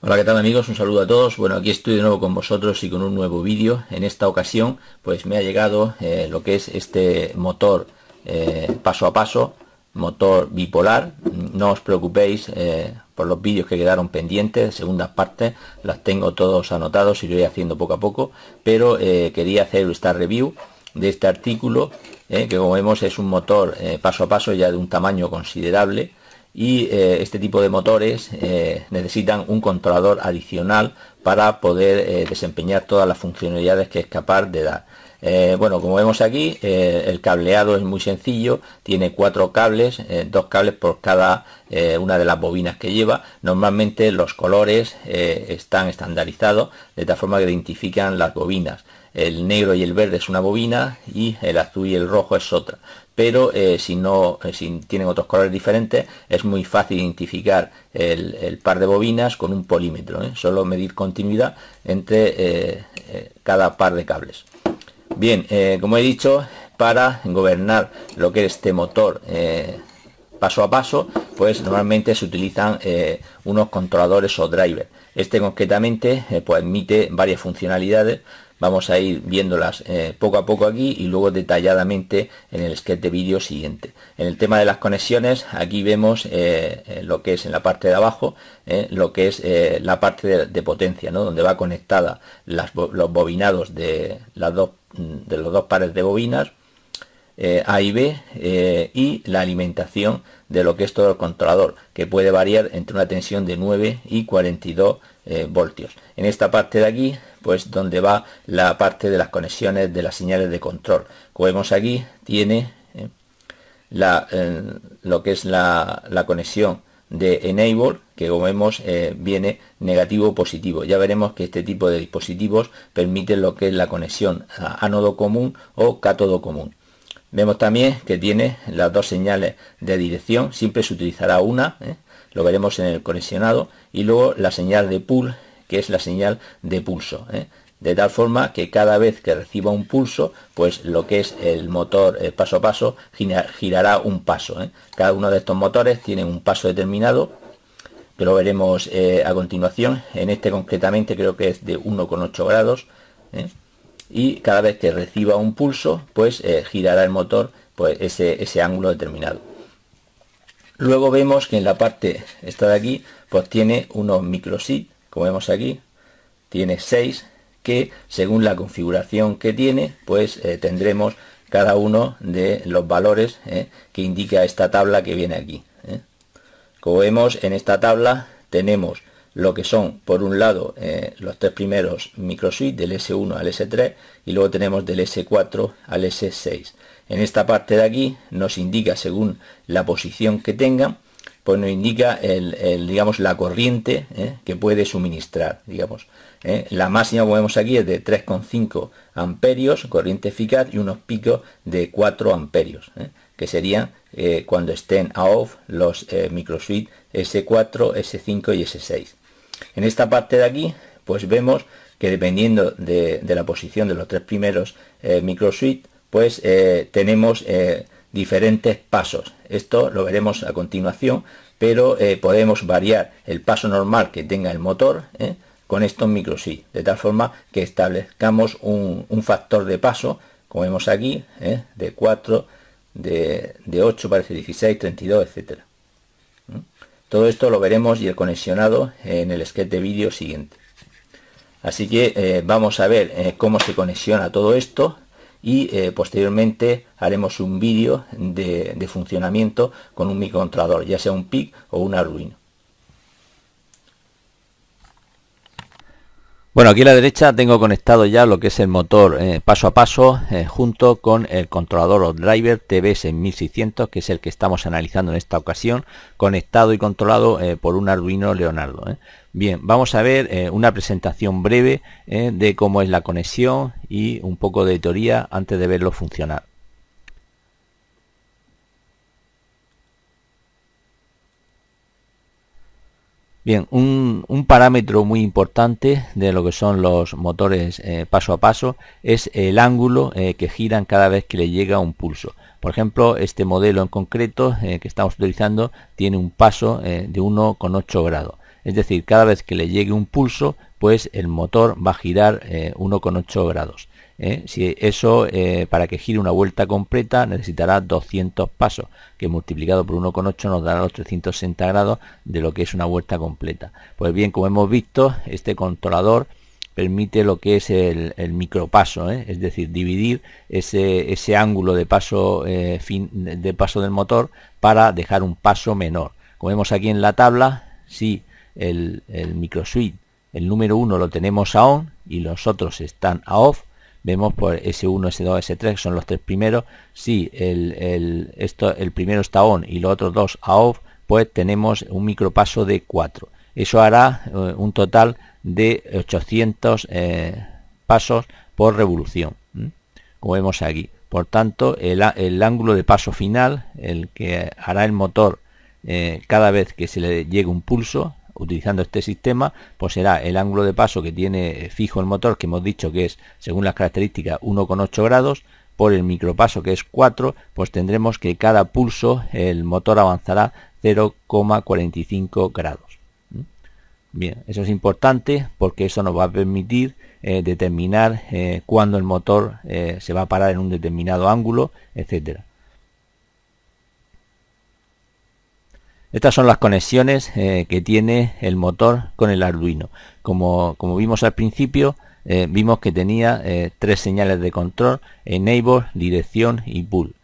Hola, ¿qué tal amigos? Un saludo a todos. Bueno, aquí estoy de nuevo con vosotros y con un nuevo vídeo. En esta ocasión pues me ha llegado lo que es este motor paso a paso, motor bipolar. No os preocupéis por los vídeos que quedaron pendientes, segundas partes, las tengo todos anotados y lo iré haciendo poco a poco, pero quería hacer esta review de este artículo, que como vemos es un motor paso a paso ya de un tamaño considerable. Y este tipo de motores necesitan un controlador adicional para poder desempeñar todas las funcionalidades que es capaz de dar. Bueno, como vemos aquí, el cableado es muy sencillo, tiene 4 cables, 2 cables por cada una de las bobinas que lleva. Normalmente los colores están estandarizados de tal forma que identifican las bobinas. El negro y el verde es una bobina y el azul y el rojo es otra, pero si tienen otros colores diferentes es muy fácil identificar el par de bobinas con un polímetro, solo medir continuidad entre cada par de cables. Bien, como he dicho, para gobernar lo que es este motor paso a paso, pues normalmente se utilizan unos controladores o drivers. Este concretamente pues admite varias funcionalidades. Vamos a ir viéndolas poco a poco aquí y luego detalladamente en el sketch de vídeo siguiente. En el tema de las conexiones, aquí vemos lo que es en la parte de abajo, lo que es la parte de potencia, ¿no? Donde va conectada los bobinados de los dos pares de bobinas, A y B, y la alimentación de lo que es todo el controlador, que puede variar entre una tensión de 9 y 42 voltios. En esta parte de aquí, pues donde va la parte de las conexiones de las señales de control. Como vemos aquí, tiene lo que es la conexión de Enable, que como vemos viene negativo o positivo. Ya veremos que este tipo de dispositivos permiten lo que es la conexión a ánodo común o cátodo común. Vemos también que tiene las dos señales de dirección, siempre se utilizará una, lo veremos en el conexionado, y luego la señal de pull, que es la señal de pulso, de tal forma que cada vez que reciba un pulso, pues lo que es el motor paso a paso girará un paso. Cada uno de estos motores tiene un paso determinado, que lo veremos a continuación. En este concretamente creo que es de 1,8 grados, y cada vez que reciba un pulso, pues girará el motor pues ese ángulo determinado. Luego vemos que en la parte esta de aquí pues tiene unos microSID, como vemos aquí, tiene 6, que según la configuración que tiene, pues tendremos cada uno de los valores que indica esta tabla que viene aquí. Como vemos en esta tabla tenemos lo que son por un lado los 3 primeros microSWITCH del S1 al S3 y luego tenemos del S4 al S6. En esta parte de aquí nos indica según la posición que tengan, pues nos indica digamos la corriente que puede suministrar, digamos. La máxima, como vemos aquí, es de 3,5 amperios, corriente eficaz, y unos picos de 4 amperios, que serían cuando estén a off los microSWITCH S4, S5 y S6. En esta parte de aquí, pues vemos que dependiendo de la posición de los 3 primeros microSWITCH, pues tenemos diferentes pasos. Esto lo veremos a continuación, pero podemos variar el paso normal que tenga el motor con estos microSWITCH, de tal forma que establezcamos un factor de paso, como vemos aquí, de 4, de 8, parece 16, 32, etcétera. Todo esto lo veremos y el conexionado en el sketch de vídeo siguiente. Así que vamos a ver cómo se conexiona todo esto y posteriormente haremos un vídeo de funcionamiento con un microcontrolador, ya sea un PIC o un Arduino. Bueno, aquí a la derecha tengo conectado ya lo que es el motor paso a paso junto con el controlador o driver TB6600, que es el que estamos analizando en esta ocasión, conectado y controlado por un Arduino Leonardo. Bien, vamos a ver una presentación breve de cómo es la conexión y un poco de teoría antes de verlo funcionar. Bien, un parámetro muy importante de lo que son los motores paso a paso es el ángulo que giran cada vez que le llega un pulso. Por ejemplo, este modelo en concreto que estamos utilizando tiene un paso de 1,8 grados. es decir, cada vez que le llegue un pulso, pues el motor va a girar 1,8 grados. Si eso, para que gire una vuelta completa, necesitará 200 pasos, que multiplicado por 1,8 nos dará los 360 grados de lo que es una vuelta completa. Pues bien, como hemos visto, este controlador permite lo que es el micropaso, es decir, dividir ese ángulo de paso, de paso del motor para dejar un paso menor. Como vemos aquí en la tabla, si el microswitch, el número 1 lo tenemos a on y los otros están a off, vemos por S1, S2, S3, que son los tres primeros. Si el primero está on y los otros dos a off, pues tenemos un micropaso de 4. Eso hará un total de 800 pasos por revolución, como vemos aquí. Por tanto, el ángulo de paso final, el que hará el motor cada vez que se le llegue un pulso, utilizando este sistema, pues será el ángulo de paso que tiene fijo el motor, que hemos dicho que es, según las características, 1,8 grados, por el micropaso, que es 4, pues tendremos que cada pulso el motor avanzará 0,45 grados. Bien, eso es importante porque eso nos va a permitir determinar cuándo el motor se va a parar en un determinado ángulo, etcétera. Estas son las conexiones que tiene el motor con el Arduino. Como vimos al principio, vimos que tenía tres señales de control: enable, dirección y pull,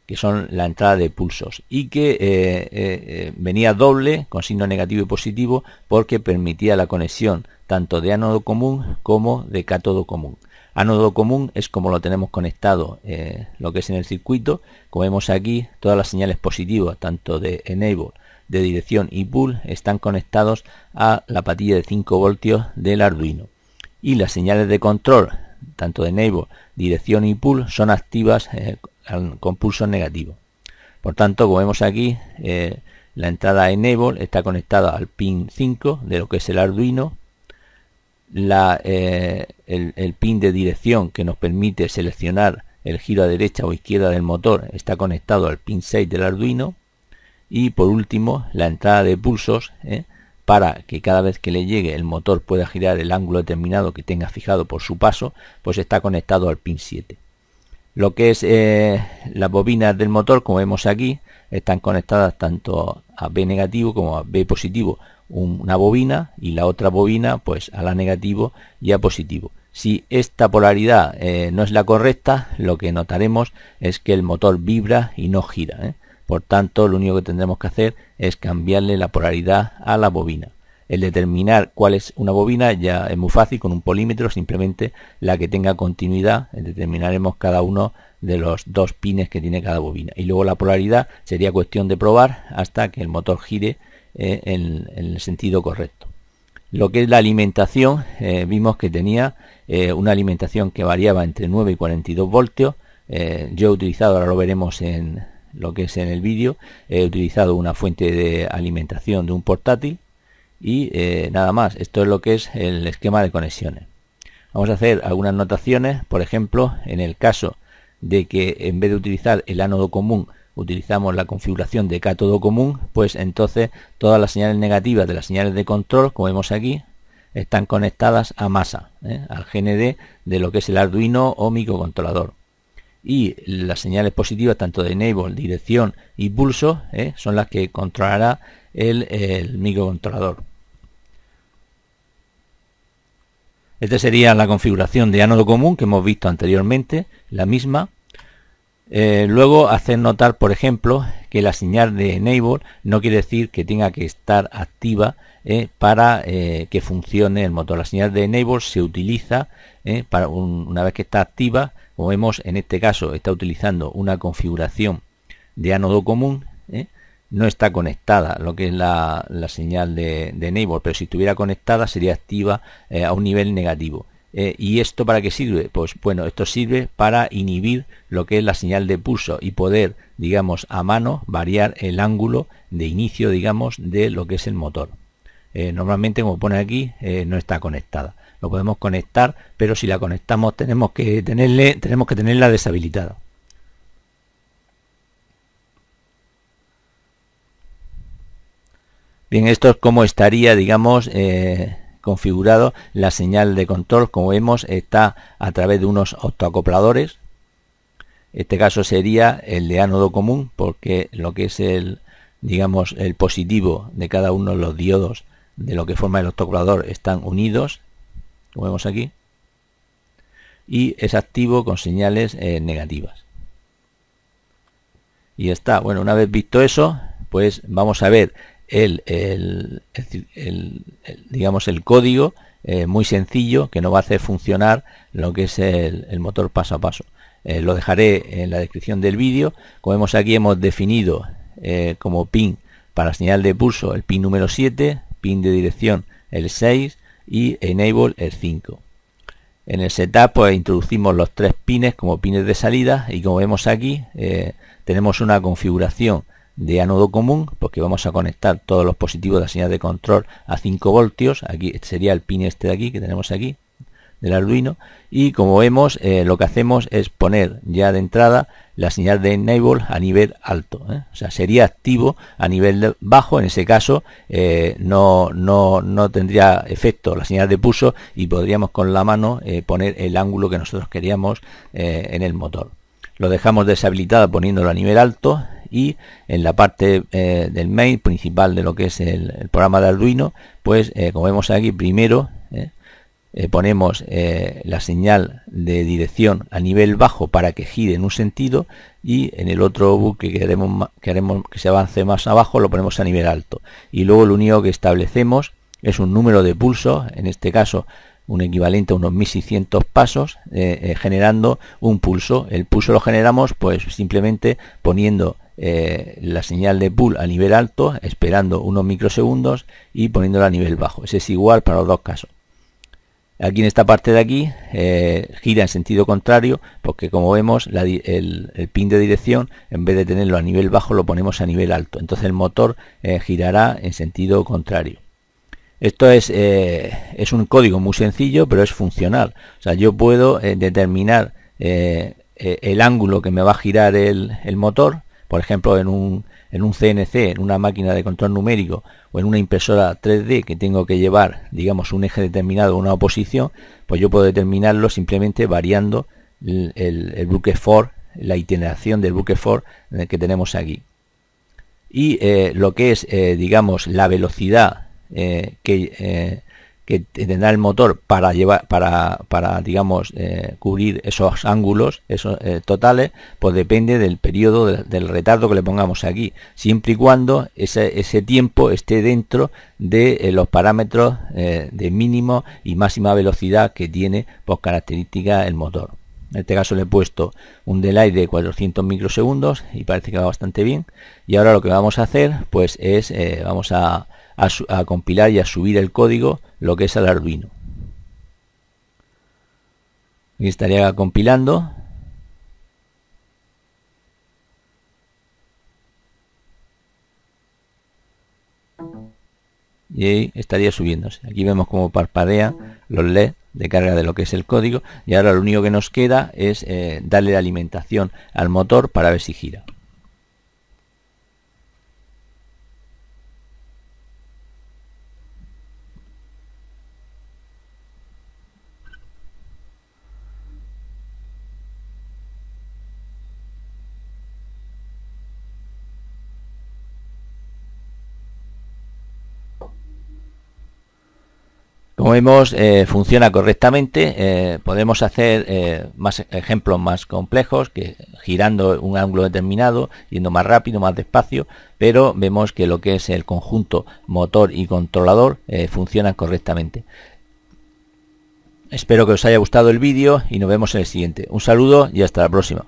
que son la entrada de pulsos, y que venía doble con signo negativo y positivo porque permitía la conexión tanto de ánodo común como de cátodo común. Ánodo común es como lo tenemos conectado lo que es en el circuito. Como vemos aquí, todas las señales positivas, tanto de enable, de dirección y pull, están conectados a la patilla de 5 voltios del Arduino, y las señales de control, tanto de enable, dirección y pull, son activas con pulsos negativos. Por tanto, como vemos aquí, la entrada enable está conectada al pin 5 de lo que es el Arduino. El pin de dirección, que nos permite seleccionar el giro a derecha o izquierda del motor, está conectado al pin 6 del Arduino. Y por último, la entrada de pulsos, para que cada vez que le llegue el motor pueda girar el ángulo determinado que tenga fijado por su paso, pues está conectado al pin 7. Lo que es las bobinas del motor, como vemos aquí, están conectadas tanto a B negativo como a B positivo, una bobina, y la otra bobina pues a la negativo y a positivo. Si esta polaridad no es la correcta, lo que notaremos es que el motor vibra y no gira. Por tanto, lo único que tendremos que hacer es cambiarle la polaridad a la bobina. El determinar cuál es una bobina ya es muy fácil, con un polímetro, simplemente la que tenga continuidad. Determinaremos cada uno de los dos pines que tiene cada bobina. Y luego la polaridad sería cuestión de probar hasta que el motor gire en el sentido correcto. Lo que es la alimentación, vimos que tenía una alimentación que variaba entre 9 y 42 voltios. Yo he utilizado, ahora lo veremos en lo que es en el vídeo, he utilizado una fuente de alimentación de un portátil y nada más. Esto es lo que es el esquema de conexiones. Vamos a hacer algunas notaciones. Por ejemplo, en el caso de que en vez de utilizar el ánodo común utilizamos la configuración de cátodo común, pues entonces todas las señales negativas de las señales de control, como vemos aquí, están conectadas a masa, al GND de lo que es el Arduino o microcontrolador. Y las señales positivas, tanto de enable, dirección y pulso, son las que controlará el microcontrolador. Esta sería la configuración de ánodo común que hemos visto anteriormente, la misma. Luego hacer notar, por ejemplo, que la señal de enable no quiere decir que tenga que estar activa para que funcione el motor. La señal de enable se utiliza para una vez que está activa. Como vemos, en este caso está utilizando una configuración de ánodo común, no está conectada lo que es la señal de enable, pero si estuviera conectada sería activa a un nivel negativo. ¿Y esto para qué sirve? Pues bueno, esto sirve para inhibir lo que es la señal de pulso y poder, digamos, a mano variar el ángulo de inicio, digamos, de lo que es el motor. Normalmente, como pone aquí, no está conectada. Lo podemos conectar, pero si la conectamos tenemos que tenerla deshabilitada. Bien, esto es como estaría, digamos, configurado la señal de control. Como vemos, está a través de unos optoacopladores. Este caso sería el de ánodo común, porque lo que es el, digamos, el positivo de cada uno de los diodos de lo que forma el optoacoplador están unidos, como vemos aquí, y es activo con señales negativas. Y está. Bueno, una vez visto eso, pues vamos a ver digamos, el código muy sencillo que nos va a hacer funcionar lo que es el motor paso a paso. Lo dejaré en la descripción del vídeo. Como vemos aquí, hemos definido como pin para señal de pulso el pin número 7, pin de dirección el 6 y enable el 5. En el setup pues introducimos los 3 pines como pines de salida, y como vemos aquí tenemos una configuración de ánodo común, porque vamos a conectar todos los positivos de la señal de control a 5 voltios. Aquí sería el pin este de aquí que tenemos aquí del Arduino, y como vemos lo que hacemos es poner ya de entrada la señal de enable a nivel alto, o sea, sería activo a nivel bajo. En ese caso no tendría efecto la señal de pulso y podríamos con la mano poner el ángulo que nosotros queríamos en el motor. Lo dejamos deshabilitado poniéndolo a nivel alto, y en la parte del main principal de lo que es el programa de Arduino, pues como vemos aquí, primero ponemos la señal de dirección a nivel bajo para que gire en un sentido, y en el otro bucle que queremos que se avance más abajo lo ponemos a nivel alto, y luego lo único que establecemos es un número de pulsos, en este caso un equivalente a unos 1600 pasos, generando un pulso. El pulso lo generamos pues simplemente poniendo la señal de pull a nivel alto, esperando unos microsegundos y poniéndola a nivel bajo. Ese es igual para los dos casos. Aquí en esta parte de aquí gira en sentido contrario, porque como vemos el pin de dirección, en vez de tenerlo a nivel bajo lo ponemos a nivel alto, entonces el motor girará en sentido contrario. Esto es un código muy sencillo, pero es funcional. O sea, yo puedo determinar el ángulo que me va a girar el motor, por ejemplo en un CNC, en una máquina de control numérico, o en una impresora 3D que tengo que llevar, digamos, un eje determinado, una oposición, pues yo puedo determinarlo simplemente variando el bucle for, la itineración del bucle for que tenemos aquí. Y lo que es, digamos, la velocidad que tendrá el motor para digamos cubrir esos ángulos, esos totales, pues depende del periodo del retardo que le pongamos aquí, siempre y cuando ese tiempo esté dentro de los parámetros de mínimo y máxima velocidad que tiene por característica el motor. En este caso le he puesto un delay de 400 microsegundos y parece que va bastante bien. Y ahora lo que vamos a hacer pues es vamos a compilar y a subir el código, lo que es al Arduino. Y estaría compilando. Y ahí estaría subiéndose. Aquí vemos cómo parpadean los LED de carga de lo que es el código, y ahora lo único que nos queda es darle la alimentación al motor para ver si gira. Como vemos, funciona correctamente. Podemos hacer más ejemplos más complejos, que girando un ángulo determinado, yendo más rápido, más despacio, pero vemos que lo que es el conjunto motor y controlador funcionan correctamente. Espero que os haya gustado el vídeo y nos vemos en el siguiente. Un saludo y hasta la próxima.